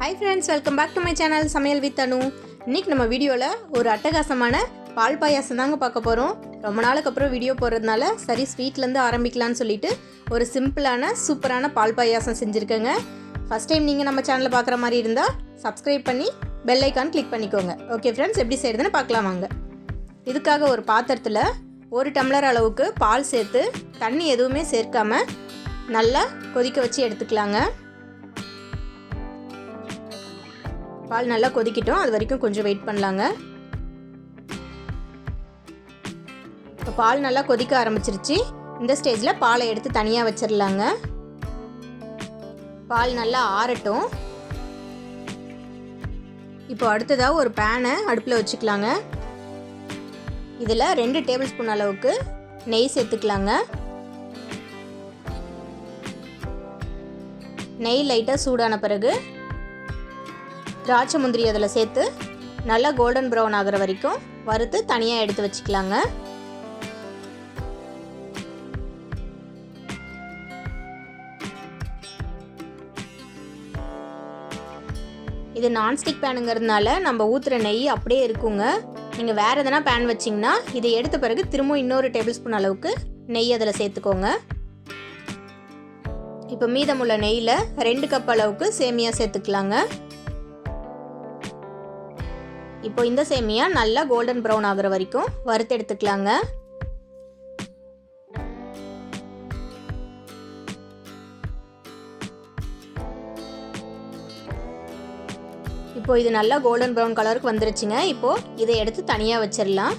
Hi friends, welcome back to my channel samayal with Anu. இன்னைக்கு நம்ம வீடியோல ஒரு அட்டகாசமான பால் பாயாசம் தாங்க பார்க்க போறோம். ரொம்ப நாளுக்கு அப்புறம் வீடியோ போறதுனால சரி ஸ்வீட்ல இருந்து ஆரம்பிக்கலாம்னு சொல்லிட்டு ஒரு சிம்பிளான சூப்பரான பால் பாயாசம் செஞ்சிருக்கேங்க. ஃபர்ஸ்ட் டைம் நீங்க நம்ம சேனலை பார்க்குற மாதிரி இருந்தா Subscribe பண்ணி பெல் ஐகான் கிளிக் பண்ணிக்கோங்க. ஓகே फ्रेंड्स, எப்படி செய்யறதுன்னு பார்க்கலாம் வாங்க. இதுக்காக ஒரு பாத்திரத்துல 1 டம்ளர் அளவுக்கு பால் சேர்த்து தண்ணி எதுவுமே சேர்க்காம நல்லா கொதிக்க வச்சு எடுத்துக்கலாங்க. பால் நல்லா கொதிக்கிட்டோம், அது வரைக்கும் கொஞ்சம் வெயிட் பண்ணலாங்க. இப்போ பால் நல்லா கொதிக்க ஆரம்பிச்சிருச்சு. இந்த ஸ்டேஜில் பாலை எடுத்து தனியாக வச்சிடலாங்க. பால் நல்லா ஆறட்டும். இப்போ அடுத்ததாக ஒரு பேனை அடுப்பில் வச்சுக்கலாங்க. இதில் 2 டேபிள் ஸ்பூன் அளவுக்கு நெய் சேர்த்துக்கலாங்க. நெய் லைட்டாக சூடான பிறகு திராட்சை முந்திரி அதில் சேர்த்து நல்லா கோல்டன் ப்ரௌன் ஆகிற வரைக்கும் வறுத்து தனியாக எடுத்து வச்சுக்கலாங்க. இது நான்ஸ்டிக் பேனுங்கிறதுனால நம்ம ஊற்றுற நெய் அப்படியே இருக்குங்க. நீங்கள் வேறு எதனா பேன் வச்சிங்கன்னா இதை எடுத்த பிறகு திரும்ப இன்னொரு டேபிள் ஸ்பூன் அளவுக்கு நெய் அதில் சேர்த்துக்கோங்க. இப்போ மீதமுள்ள நெய்யில் 2 கப் அளவுக்கு சேமியா சேர்த்துக்கலாங்க. இப்போ இந்த சேமியா நல்லா கோல்டன் ப்ரௌன் ஆகிற வரைக்கும் வறுத்து எடுத்துக்கலாங்க. இப்போ இது நல்லா கோல்டன் ப்ரௌன் கலருக்கு வந்துருச்சுங்க. இப்போ இதை எடுத்து தனியாக வச்சிடலாம்.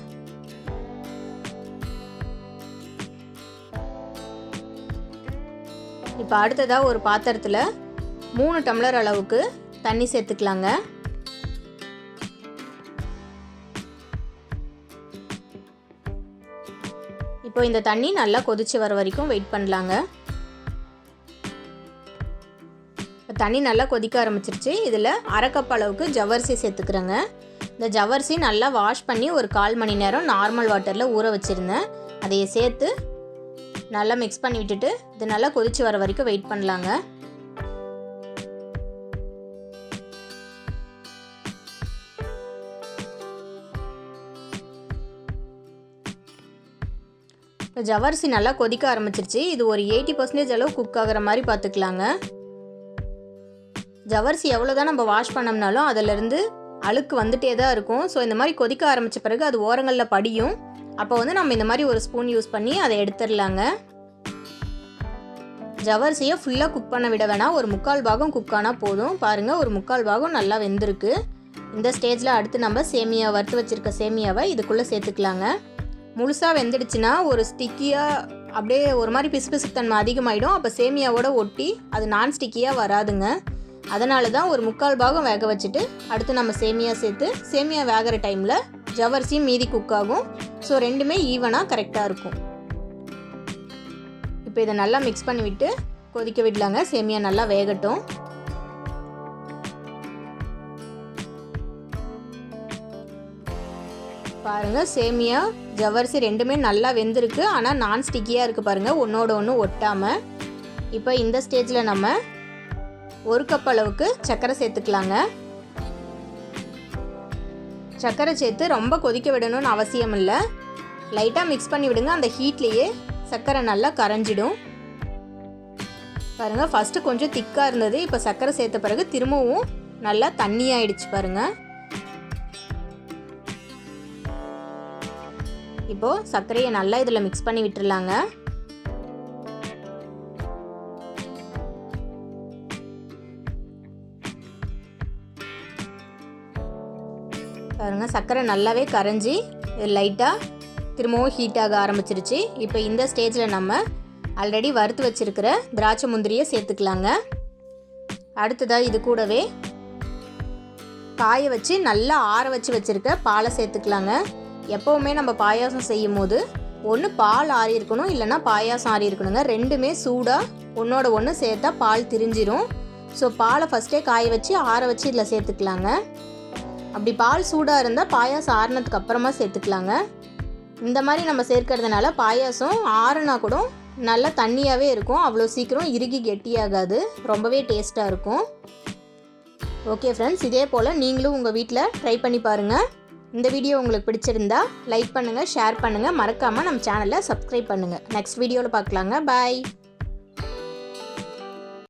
இப்போ அடுத்ததாக ஒரு பாத்திரத்தில் 3 டம்ளர் அளவுக்கு தண்ணி சேர்த்துக்கலாங்க. இப்போ இந்த தண்ணி நல்லா கொதிச்சு வர வரைக்கும் வெயிட் பண்ணலாங்க. தண்ணி நல்லா கொதிக்க ஆரம்பிச்சிருச்சு. இதில் 1/2 கப் அளவுக்கு ஜவ்வரிசி சேர்த்துக்கிறேங்க. இந்த ஜவ்வரிசி நல்லா வாஷ் பண்ணி ஒரு 1/4 மணி நேரம் நார்மல் வாட்டரில் ஊற வச்சுருந்தேன். அதையை சேர்த்து நல்லா மிக்ஸ் பண்ணி விட்டுட்டு இது நல்லா கொதிச்சு வர வரைக்கும் வெயிட் பண்ணலாங்க. ஜவ்வரிசி நல்லா கொதிக்க ஆரம்பிச்சிருச்சு. இது ஒரு 80% அளவு குக் ஆகிற மாதிரி பார்த்துக்கலாங்க. ஜவ்வரிசி எவ்வளோதான் நம்ம வாஷ் பண்ணோம்னாலும் அதிலிருந்து அழுக்கு வந்துட்டே தான் இருக்கும். ஸோ இந்த மாதிரி கொதிக்க ஆரம்பித்த பிறகு அது ஓரங்களில் படியும். அப்போ நம்ம இந்த மாதிரி ஒரு ஸ்பூன் யூஸ் பண்ணி அதை எடுத்துடலாங்க. ஜவ்வரிசியை ஃபுல்லாக குக் பண்ண விட வேணாம், ஒரு 3/4 பாகம் குக் ஆனால் போதும். பாருங்கள், ஒரு 3/4 பாகம் நல்லா வெந்திருக்கு. இந்த ஸ்டேஜில் அடுத்து நம்ம சேமியா வறுத்து வச்சுருக்க சேமியாவை இதுக்குள்ளே சேர்த்துக்கலாங்க. முழுசாக வெந்துடுச்சுன்னா ஒரு ஸ்டிக்கியாக அப்படியே ஒரு மாதிரி பிசு தன்மை அதிகமாகிடும். அப்போ சேமியாவோட ஒட்டி அது நான் ஸ்டிக்கியாக வராதுங்க. அதனால தான் ஒரு 3/4 பாகம் வேக வச்சுட்டு அடுத்து நம்ம சேமியா சேர்த்து சேமியா வேகிற டைமில் ஜவ்வரிசியும் மீதி குக் ஆகும். ஸோ ரெண்டுமே ஈவனாக கரெக்டாக இருக்கும். இப்போ இதை நல்லா மிக்ஸ் பண்ணி விட்டு கொதிக்க விடலாங்க. சேமியா நல்லா வேகட்டும். பாருங்கள், சேமியா ஜவ்வரிசி ரெண்டுமே நல்லா வெந்திருக்கு. ஆனால் நான் ஸ்டிக்கியாக இருக்குது பாருங்கள், ஒன்றோட ஒன்று ஒட்டாமல். இப்போ இந்த ஸ்டேஜில் நம்ம 1 கப் அளவுக்கு சர்க்கரை சேர்த்துக்கலாங்க. சர்க்கரை சேர்த்து ரொம்ப கொதிக்க விடணும்னு அவசியம் இல்லை. லைட்டாக மிக்ஸ் பண்ணி விடுங்க. அந்த ஹீட்லேயே சர்க்கரை நல்லா கரைஞ்சிடும். பாருங்கள், ஃபஸ்ட்டு கொஞ்சம் திக்காக இருந்தது. இப்போ சர்க்கரை சேர்த்த பிறகு திரும்பவும் நல்லா தண்ணியாகிடுச்சு பாருங்கள். இப்போது சர்க்கரையை நல்லா இதில் மிக்ஸ் பண்ணி விட்டுடலாங்க. பாருங்கள், சர்க்கரை நல்லாவே கரைஞ்சி லைட்டாக திரும்பவும் ஹீட்டாக ஆரம்பிச்சிருச்சு. இப்போ இந்த ஸ்டேஜில் நம்ம ஆல்ரெடி வறுத்து வச்சுருக்கிற திராட்சை முந்திரியை சேர்த்துக்கலாங்க. அடுத்ததாக இது கூடவே காய வச்சு நல்லா ஆற வச்சு வச்சுருக்க பாலை சேர்த்துக்கலாங்க. எப்போவுமே நம்ம பாயாசம் செய்யும் போது ஒன்று பால் ஆறி இருக்கணும், இல்லைனா பாயாசம் ஆறி இருக்கணுங்க. ரெண்டுமே சூடாக ஒன்றோட ஒன்று சேர்த்தா பால் திரிஞ்சிரும். ஸோ பாலை ஃபஸ்ட்டே காய வச்சு ஆற வச்சு இதில் சேர்த்துக்கலாங்க. அப்படி பால் சூடாக இருந்தால் பாயாசம் ஆறினதுக்கு அப்புறமா சேர்த்துக்கலாங்க. இந்த மாதிரி நம்ம சேர்க்கறதுனால பாயாசம் ஆறுனா கூட நல்லா தண்ணியாகவே இருக்கும். அவ்வளோ சீக்கிரம் இறுகி கெட்டியாகாது. ரொம்பவே டேஸ்ட்டாக இருக்கும். ஓகே ஃப்ரெண்ட்ஸ், இதே போல் நீங்களும் உங்கள் வீட்டில் ட்ரை பண்ணி பாருங்கள். இந்த வீடியோ உங்களுக்கு பிடிச்சிருந்தா லைக் பண்ணுங்கள், ஷேர் பண்ணுங்கள், மறக்காமல் நம்ம சேனலை சப்ஸ்கிரைப் பண்ணுங்கள். நெக்ஸ்ட் வீடியோவில் பார்க்கலாங்க. பாய்.